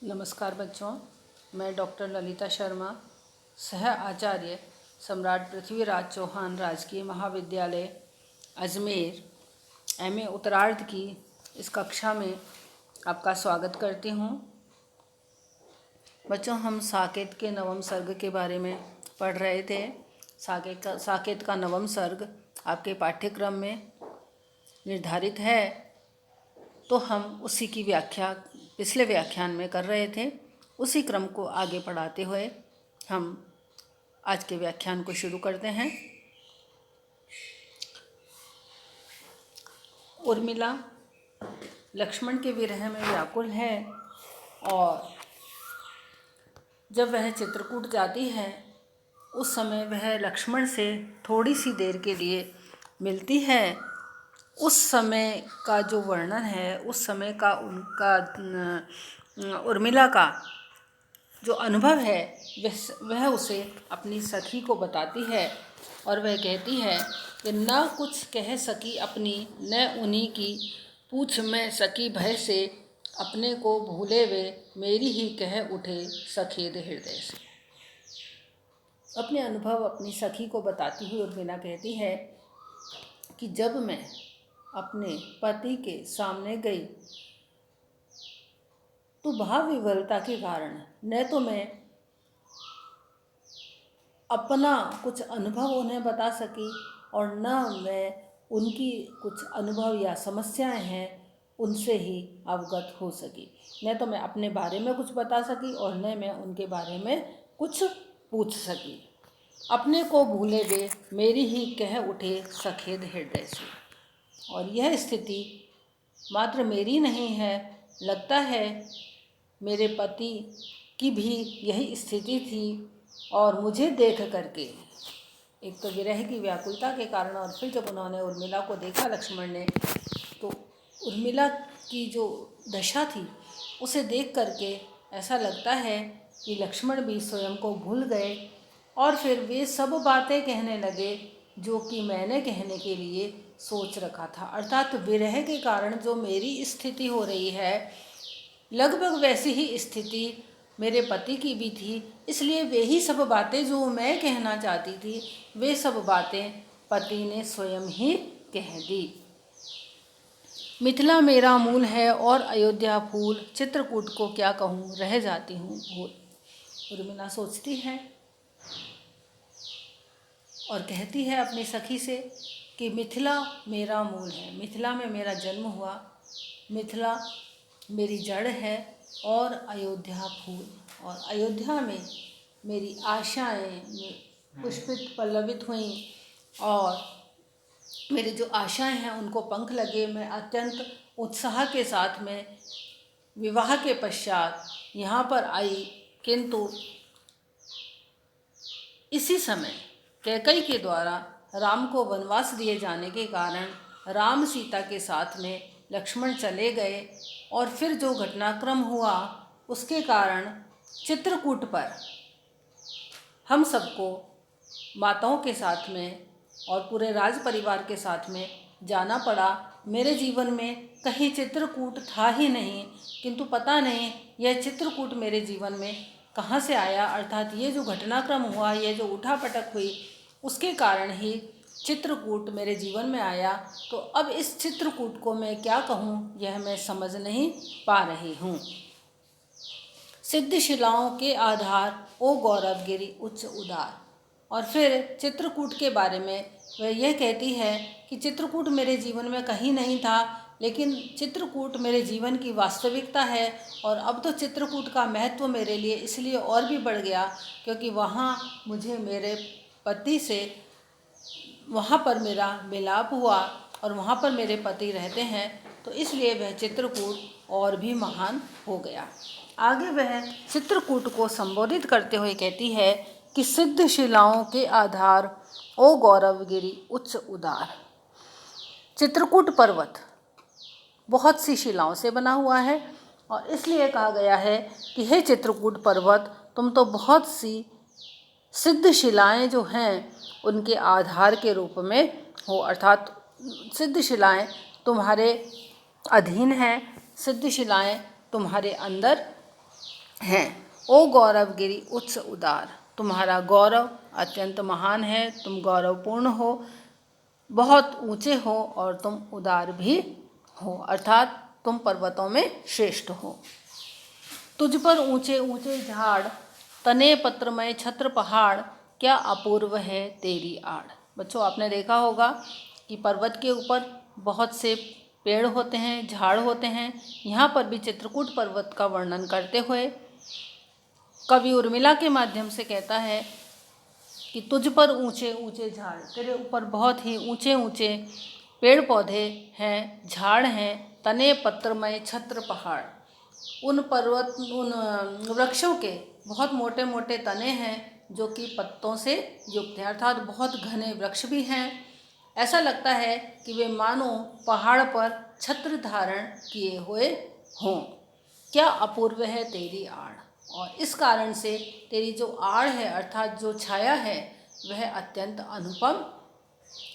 नमस्कार बच्चों, मैं डॉक्टर ललिता शर्मा, सह आचार्य सम्राट पृथ्वीराज चौहान राजकीय महाविद्यालय अजमेर एमए उत्तरार्ध की इस कक्षा में आपका स्वागत करती हूँ। बच्चों, हम साकेत के नवम सर्ग के बारे में पढ़ रहे थे। साकेत का नवम सर्ग आपके पाठ्यक्रम में निर्धारित है, तो हम उसी की व्याख्या पिछले व्याख्यान में कर रहे थे। उसी क्रम को आगे बढ़ाते हुए हम आज के व्याख्यान को शुरू करते हैं। उर्मिला लक्ष्मण के विरह में व्याकुल है और जब वह चित्रकूट जाती है उस समय वह लक्ष्मण से थोड़ी सी देर के लिए मिलती है। उस समय का जो वर्णन है, उस समय का उर्मिला का जो अनुभव है वह उसे अपनी सखी को बताती है और वह कहती है कि न कुछ कह सकी अपनी, न उन्हीं की पूछ में सकी भय से, अपने को भूले वे मेरी ही कह उठे सखेद हृदय से। अपने अनुभव अपनी सखी को बताती हुई उर्मिला कहती है कि जब मैं अपने पति के सामने गई तो भाव विवलता के कारण न तो मैं अपना कुछ अनुभव उन्हें बता सकी और न मैं उनकी कुछ अनुभव या समस्याएं हैं उनसे ही अवगत हो सकी। न तो मैं अपने बारे में कुछ बता सकी और न मैं उनके बारे में कुछ पूछ सकी। अपने को भूले वे मेरी ही कह उठे सखेद हृदय से। और यह स्थिति मात्र मेरी नहीं है, लगता है मेरे पति की भी यही स्थिति थी। और मुझे देख करके, एक तो विरह की व्याकुलता के कारण और फिर जब उन्होंने उर्मिला को देखा लक्ष्मण ने, तो उर्मिला की जो दशा थी उसे देख करके ऐसा लगता है कि लक्ष्मण भी स्वयं को भूल गए और फिर वे सब बातें कहने लगे जो कि मैंने कहने के लिए सोच रखा था। अर्थात विरह के कारण जो मेरी स्थिति हो रही है, लगभग वैसी ही स्थिति मेरे पति की भी थी। इसलिए वे ही सब बातें जो मैं कहना चाहती थी, वे सब बातें पति ने स्वयं ही कह दी। मिथिला मेरा मूल है और अयोध्या फूल, चित्रकूट को क्या कहूँ रह जाती हूँ भूल। उर्मिला सोचती है और कहती है अपनी सखी से कि मिथिला मेरा मूल है, मिथिला में मेरा जन्म हुआ, मिथिला मेरी जड़ है और अयोध्या फूल, और अयोध्या में मेरी आशाएं पुष्पित पल्लवित हुई और मेरी जो आशाएं हैं उनको पंख लगे। मैं अत्यंत उत्साह के साथ में विवाह के पश्चात यहाँ पर आई, किंतु इसी समय कैकई के द्वारा राम को वनवास दिए जाने के कारण राम सीता के साथ में लक्ष्मण चले गए और फिर जो घटनाक्रम हुआ उसके कारण चित्रकूट पर हम सबको माताओं के साथ में और पूरे राज परिवार के साथ में जाना पड़ा। मेरे जीवन में कहीं चित्रकूट था ही नहीं, किंतु पता नहीं यह चित्रकूट मेरे जीवन में कहाँ से आया। अर्थात ये जो घटनाक्रम हुआ, ये जो उठापटक हुई, उसके कारण ही चित्रकूट मेरे जीवन में आया। तो अब इस चित्रकूट को मैं क्या कहूँ यह मैं समझ नहीं पा रही हूँ। सिद्ध शिलाओं के आधार ओ गौरवगिरी उच्च उदार। और फिर चित्रकूट के बारे में वह यह कहती है कि चित्रकूट मेरे जीवन में कहीं नहीं था, लेकिन चित्रकूट मेरे जीवन की वास्तविकता है। और अब तो चित्रकूट का महत्व मेरे लिए इसलिए और भी बढ़ गया क्योंकि वहाँ मुझे मेरे पति से, वहाँ पर मेरा मिलाप हुआ और वहाँ पर मेरे पति रहते हैं, तो इसलिए वह चित्रकूट और भी महान हो गया। आगे वह चित्रकूट को संबोधित करते हुए कहती है कि सिद्ध शिलाओं के आधार ओ गौरवगिरी उच्च उदार। चित्रकूट पर्वत बहुत सी शिलाओं से बना हुआ है और इसलिए कहा गया है कि हे चित्रकूट पर्वत, तुम तो बहुत सी सिद्ध शिलाएं जो हैं उनके आधार के रूप में हो। अर्थात सिद्ध शिलाएं तुम्हारे अधीन हैं, सिद्ध शिलाएं तुम्हारे अंदर हैं। ओ गौरवगिरि उच्च उदार, तुम्हारा गौरव अत्यंत महान है, तुम गौरवपूर्ण हो, बहुत ऊंचे हो और तुम उदार भी हो, अर्थात तुम पर्वतों में श्रेष्ठ हो। तुझ पर ऊंचे ऊंचे झाड़, तने पत्रमय छत्र पहाड़, क्या अपूर्व है तेरी आड़। बच्चों, आपने देखा होगा कि पर्वत के ऊपर बहुत से पेड़ होते हैं, झाड़ होते हैं। यहाँ पर भी चित्रकूट पर्वत का वर्णन करते हुए कवि उर्मिला के माध्यम से कहता है कि तुझ पर ऊंचे ऊंचे झाड़, तेरे ऊपर बहुत ही ऊंचे ऊंचे पेड़ पौधे हैं, झाड़ हैं, तने पत्रमय छत्र पहाड़। उन वृक्षों के बहुत मोटे मोटे तने हैं जो कि पत्तों से युक्त हैं, अर्थात बहुत घने वृक्ष भी हैं। ऐसा लगता है कि वे मानो पहाड़ पर छत्र धारण किए हुए हों। क्या अपूर्व है तेरी आड़, और इस कारण से तेरी जो आड़ है अर्थात जो छाया है वह अत्यंत अनुपम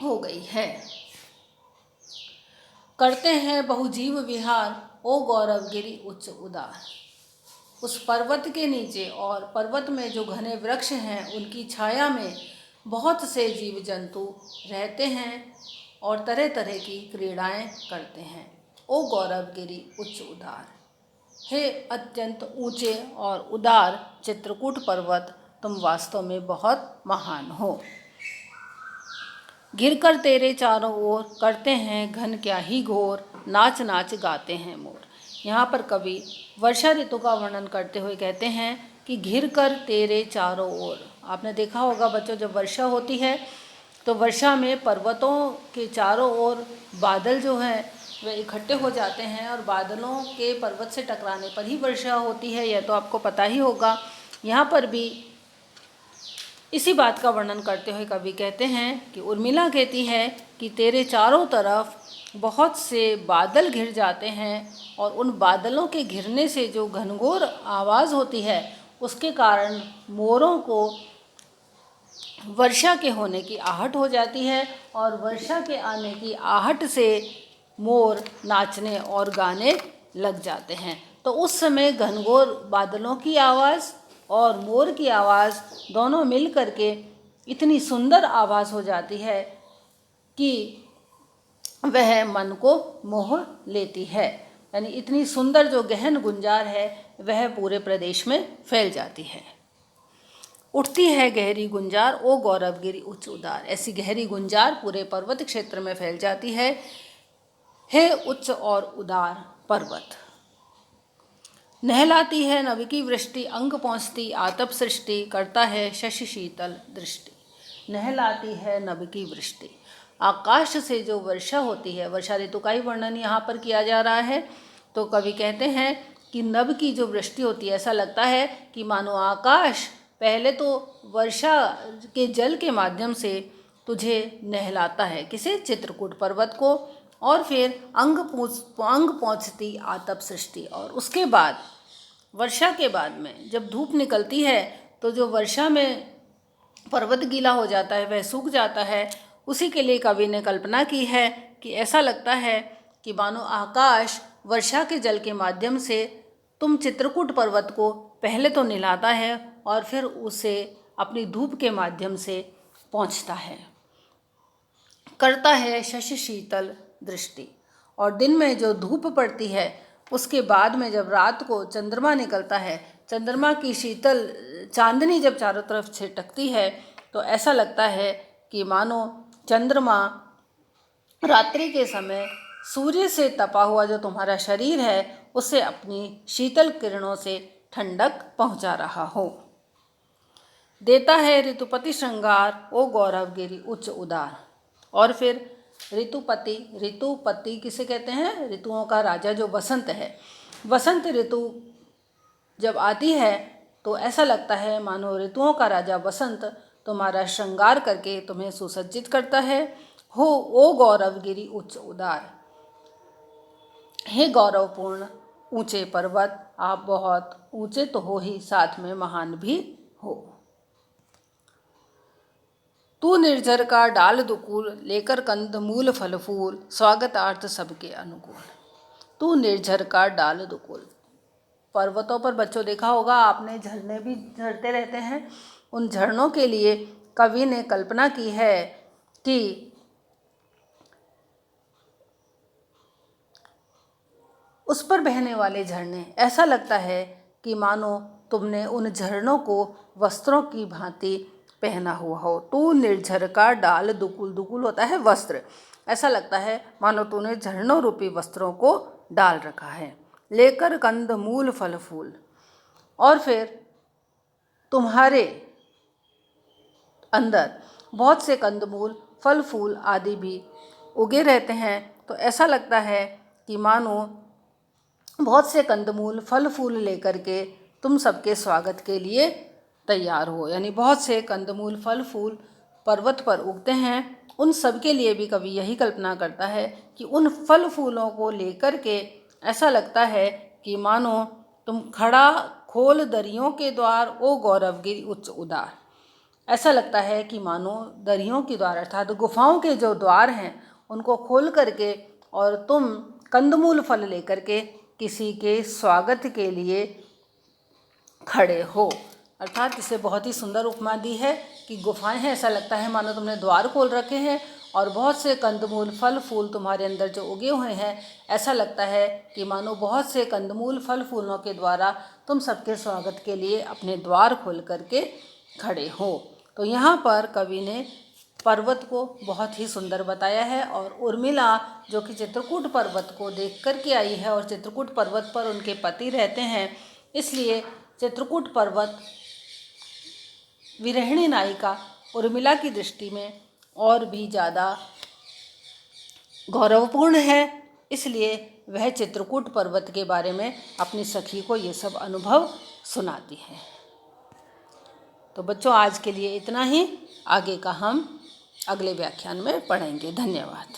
हो गई है। करते हैं बहुजीव विहार, ओ गौरवगिरि उच्च उदार। उस पर्वत के नीचे और पर्वत में जो घने वृक्ष हैं उनकी छाया में बहुत से जीव जंतु रहते हैं और तरह तरह की क्रीड़ाएं करते हैं। ओ गौरवगिरि उच्च उदार, हे अत्यंत ऊंचे और उदार चित्रकूट पर्वत, तुम वास्तव में बहुत महान हो। घिरकर तेरे चारों ओर करते हैं घन क्या ही घोर, नाच नाच गाते हैं मोर। यहाँ पर कवि वर्षा ऋतु का वर्णन करते हुए कहते हैं कि घिरकर तेरे चारों ओर। आपने देखा होगा बच्चों, जब वर्षा होती है तो वर्षा में पर्वतों के चारों ओर बादल जो हैं वे इकट्ठे हो जाते हैं और बादलों के पर्वत से टकराने पर ही वर्षा होती है, यह तो आपको पता ही होगा। यहाँ पर भी इसी बात का वर्णन करते हुए कवि कहते हैं कि उर्मिला कहती है कि तेरे चारों तरफ बहुत से बादल घिर जाते हैं और उन बादलों के घिरने से जो घनघोर आवाज़ होती है उसके कारण मोरों को वर्षा के होने की आहट हो जाती है और वर्षा के आने की आहट से मोर नाचने और गाने लग जाते हैं। तो उस समय घनघोर बादलों की आवाज़ और मोर की आवाज़ दोनों मिल करके इतनी सुंदर आवाज़ हो जाती है कि वह मन को मोह लेती है, यानी इतनी सुंदर जो गहन गुंजार है वह पूरे प्रदेश में फैल जाती है। उठती है गहरी गुंजार, ओ गौरवगिरि उच्च उदार। ऐसी गहरी गुंजार पूरे पर्वत क्षेत्र में फैल जाती है। हे उच्च और उदार पर्वत, नहलाती है नभ की वृष्टि, अंग पहुँचती आतप सृष्टि, करता है शशि शीतल दृष्टि। नहलाती है नभ की वृष्टि, आकाश से जो वर्षा होती है, वर्षा ऋतु का ही वर्णन यहाँ पर किया जा रहा है। तो कवि कहते हैं कि नभ की जो वृष्टि होती है, ऐसा लगता है कि मानो आकाश पहले तो वर्षा के जल के माध्यम से तुझे नहलाता है, किसे, चित्रकूट पर्वत को, और फिर अंग पहुँचती आतप सृष्टि, और उसके बाद वर्षा के बाद में जब धूप निकलती है तो जो वर्षा में पर्वत गीला हो जाता है वह सूख जाता है। उसी के लिए कवि ने कल्पना की है कि ऐसा लगता है कि मानो आकाश वर्षा के जल के माध्यम से तुम चित्रकूट पर्वत को पहले तो नहलाता है और फिर उसे अपनी धूप के माध्यम से पहुँचता है, करता है शशि शीतल दृष्टि। और दिन में जो धूप पड़ती है उसके बाद में जब रात को चंद्रमा निकलता है, चंद्रमा की शीतल चांदनी जब चारों तरफ छिटकती है तो ऐसा लगता है कि मानो चंद्रमा रात्रि के समय सूर्य से तपा हुआ जो तुम्हारा शरीर है उसे अपनी शीतल किरणों से ठंडक पहुंचा रहा हो। देता है ऋतुपति श्रृंगार, ओ गौरवगिरि उच्च उदार। और फिर ऋतुपति किसे कहते हैं, ऋतुओं का राजा जो वसंत है। वसंत ऋतु जब आती है तो ऐसा लगता है मानो ऋतुओं का राजा वसंत तुम्हारा श्रृंगार करके तुम्हें सुसज्जित करता है। हो ओ गौरवगिरि उच्च उदार, हे गौरवपूर्ण ऊंचे पर्वत, आप बहुत ऊंचे तो हो ही, साथ में महान भी हो। तू निर्झर का डाल दुकूल, लेकर कंद मूल फल फूल, स्वागतार्थ सबके अनुकूल। तू निर्झर का डाल दुकूल, पर्वतों पर बच्चों देखा होगा आपने, झरने भी झरते रहते हैं। उन झरनों के लिए कवि ने कल्पना की है कि उस पर बहने वाले झरने, ऐसा लगता है कि मानो तुमने उन झरनों को वस्त्रों की भांति पहना हुआ हो। तू निर्झर का डाल दुकुल, दुकुल होता है वस्त्र, ऐसा लगता है मानो तूने झरनों रूपी वस्त्रों को डाल रखा है। लेकर कंद मूल फल फूल, और फिर तुम्हारे अंदर बहुत से कंदमूल फल फूल आदि भी उगे रहते हैं। तो ऐसा लगता है कि मानो बहुत से कंदमूल फल फूल लेकर के तुम सबके स्वागत के लिए तैयार हो। यानी बहुत से कंदमूल फल फूल पर्वत पर उगते हैं। उन सब के लिए भी कवि यही कल्पना करता है कि उन फल फूलों को लेकर के ऐसा लगता है कि मानो तुम खड़ा खोल दरियों के द्वार, ओ गौरवगिरि उच्च उदार। ऐसा लगता है कि मानो दरियों के द्वार अर्थात गुफाओं के जो द्वार हैं उनको खोल करके और तुम कंदमूल फल लेकर के किसी के स्वागत के लिए खड़े हो। अर्थात इसे बहुत ही सुंदर उपमा दी है कि गुफाएं हैं, ऐसा लगता है मानो तुमने द्वार खोल रखे हैं और बहुत से कंदमूल फल फूल तुम्हारे अंदर जो उगे हुए हैं, ऐसा लगता है कि मानो बहुत से कंदमूल फल फूलों के द्वारा तुम सबके स्वागत के लिए अपने द्वार खोल करके खड़े हो। तो यहाँ पर कवि ने पर्वत को बहुत ही सुंदर बताया है। और उर्मिला जो कि चित्रकूट पर्वत को देख कर के आई है और चित्रकूट पर्वत पर उनके पति रहते हैं, इसलिए चित्रकूट पर्वत विरहिणी नायिका उर्मिला की दृष्टि में और भी ज़्यादा गौरवपूर्ण है। इसलिए वह चित्रकूट पर्वत के बारे में अपनी सखी को ये सब अनुभव सुनाती है। तो बच्चों आज के लिए इतना ही, आगे का हम अगले व्याख्यान में पढ़ेंगे। धन्यवाद।